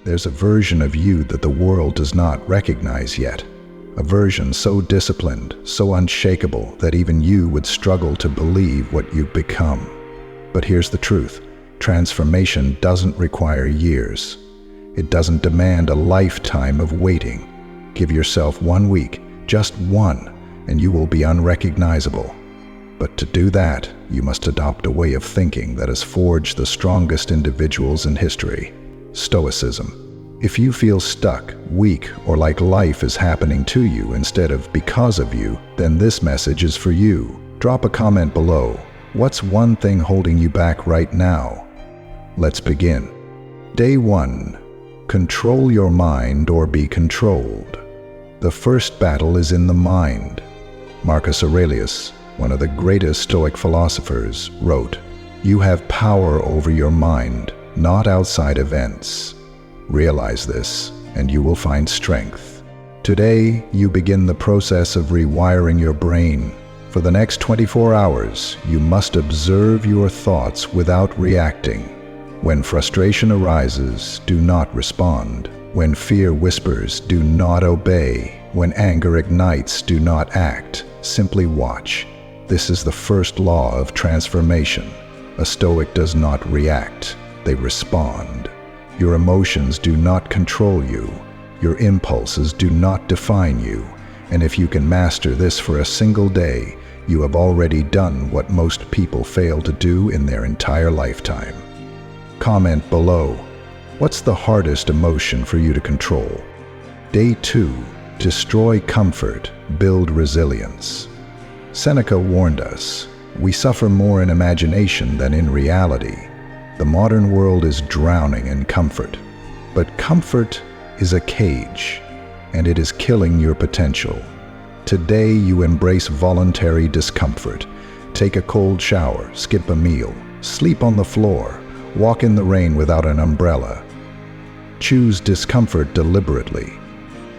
There's a version of you that the world does not recognize yet. A version so disciplined, so unshakable that even you would struggle to believe what you've become. But here's the truth. Transformation doesn't require years. It doesn't demand a lifetime of waiting. Give yourself 1 week, just one, and you will be unrecognizable. But to do that, you must adopt a way of thinking that has forged the strongest individuals in history: Stoicism. If you feel stuck, weak, or like life is happening to you instead of because of you, then this message is for you. Drop a comment below. What's one thing holding you back right now? Let's begin. Day 1. Control your mind or be controlled. The first battle is in the mind. Marcus Aurelius, one of the greatest Stoic philosophers, wrote, "You have power over your mind, not outside events. Realize this, and you will find strength." Today, you begin the process of rewiring your brain. For the next 24 hours, you must observe your thoughts without reacting. When frustration arises, do not respond. When fear whispers, do not obey. When anger ignites, do not act. Simply watch. This is the first law of transformation. A Stoic does not react, they respond. Your emotions do not control you. Your impulses do not define you. And if you can master this for a single day, you have already done what most people fail to do in their entire lifetime. Comment below. What's the hardest emotion for you to control? Day 2. Destroy comfort, build resilience. Seneca warned us, we suffer more in imagination than in reality. The modern world is drowning in comfort. But comfort is a cage, and it is killing your potential. Today you embrace voluntary discomfort. Take a cold shower, skip a meal, sleep on the floor, walk in the rain without an umbrella. Choose discomfort deliberately.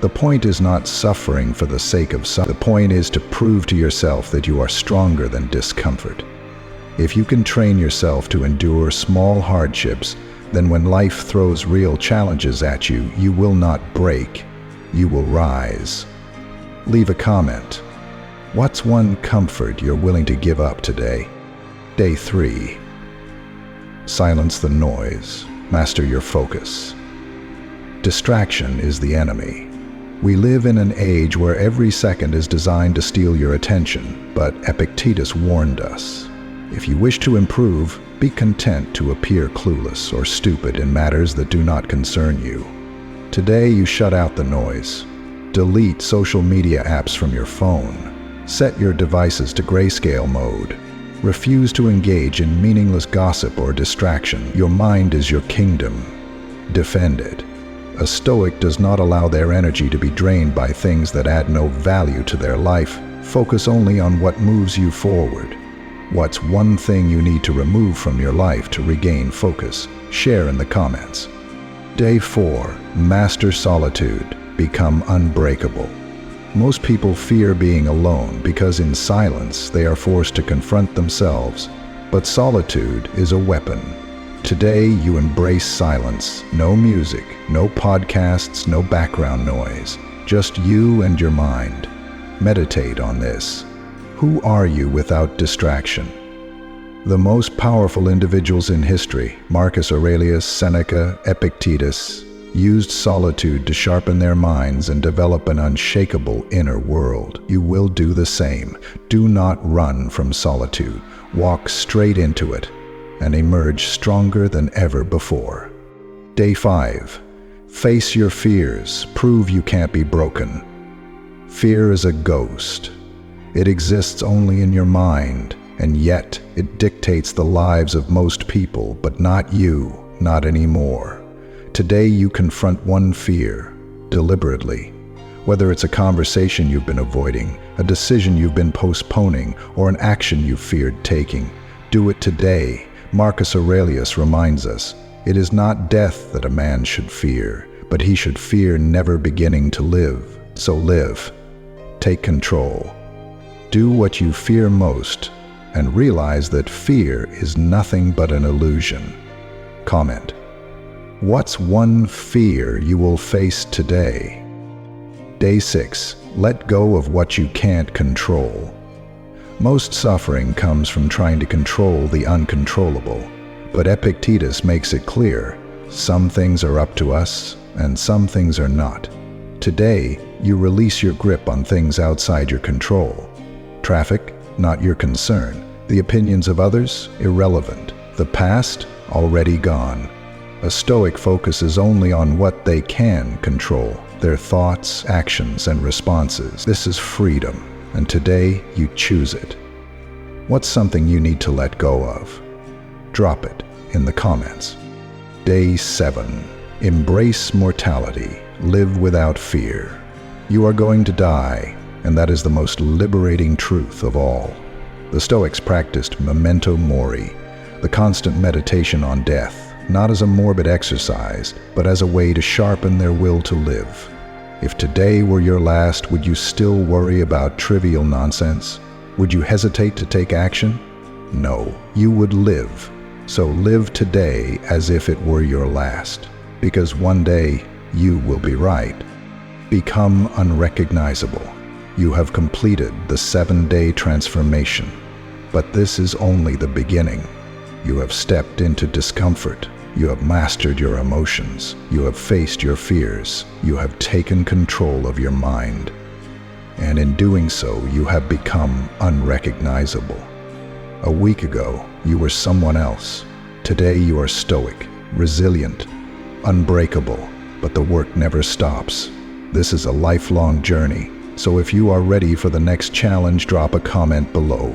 The point is not suffering for the sake of suffering. The point is to prove to yourself that you are stronger than discomfort. If you can train yourself to endure small hardships, then when life throws real challenges at you, you will not break, you will rise. Leave a comment. What's one comfort you're willing to give up today? Day 3. Silence the noise. Master your focus. Distraction is the enemy. We live in an age where every second is designed to steal your attention, but Epictetus warned us. If you wish to improve, be content to appear clueless or stupid in matters that do not concern you. Today you shut out the noise. Delete social media apps from your phone. Set your devices to grayscale mode. Refuse to engage in meaningless gossip or distraction. Your mind is your kingdom. Defend it. A Stoic does not allow their energy to be drained by things that add no value to their life. Focus only on what moves you forward. What's one thing you need to remove from your life to regain focus? Share in the comments. Day 4. Master solitude. Become unbreakable. Most people fear being alone because in silence they are forced to confront themselves. But solitude is a weapon. Today you embrace silence. No music, no podcasts, no background noise. Just you and your mind. Meditate on this. Who are you without distraction? The most powerful individuals in history, Marcus Aurelius, Seneca, Epictetus, used solitude to sharpen their minds and develop an unshakable inner world. You will do the same. Do not run from solitude. Walk straight into it and emerge stronger than ever before. Day 5. Face your fears. Prove you can't be broken. Fear is a ghost. It exists only in your mind, and yet it dictates the lives of most people, but not you, not anymore. Today you confront one fear, deliberately. Whether it's a conversation you've been avoiding, a decision you've been postponing, or an action you've feared taking, do it today. Marcus Aurelius reminds us, it is not death that a man should fear, but he should fear never beginning to live. So live. Take control. Do what you fear most, and realize that fear is nothing but an illusion. Comment. What's one fear you will face today? Day 6. Let go of what you can't control. Most suffering comes from trying to control the uncontrollable, but Epictetus makes it clear, some things are up to us and some things are not. Today, you release your grip on things outside your control. Traffic, not your concern. The opinions of others, irrelevant. The past, already gone. A Stoic focuses only on what they can control, their thoughts, actions, and responses. This is freedom, and today you choose it. What's something you need to let go of? Drop it in the comments. Day 7. Embrace mortality. Live without fear. You are going to die, and that is the most liberating truth of all. The Stoics practiced memento mori, the constant meditation on death, not as a morbid exercise, but as a way to sharpen their will to live. If today were your last, would you still worry about trivial nonsense? Would you hesitate to take action? No, you would live. So live today as if it were your last, because one day you will be right. Become unrecognizable. You have completed the 7-day transformation. But this is only the beginning. You have stepped into discomfort. You have mastered your emotions. You have faced your fears. You have taken control of your mind. And in doing so, you have become unrecognizable. A week ago, you were someone else. Today you are stoic, resilient, unbreakable, but the work never stops. This is a lifelong journey, so if you are ready for the next challenge, drop a comment below.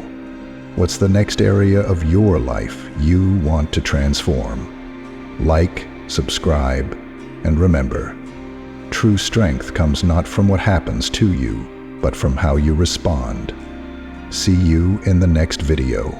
What's the next area of your life you want to transform? Like, subscribe, and remember, true strength comes not from what happens to you, but from how you respond. See you in the next video.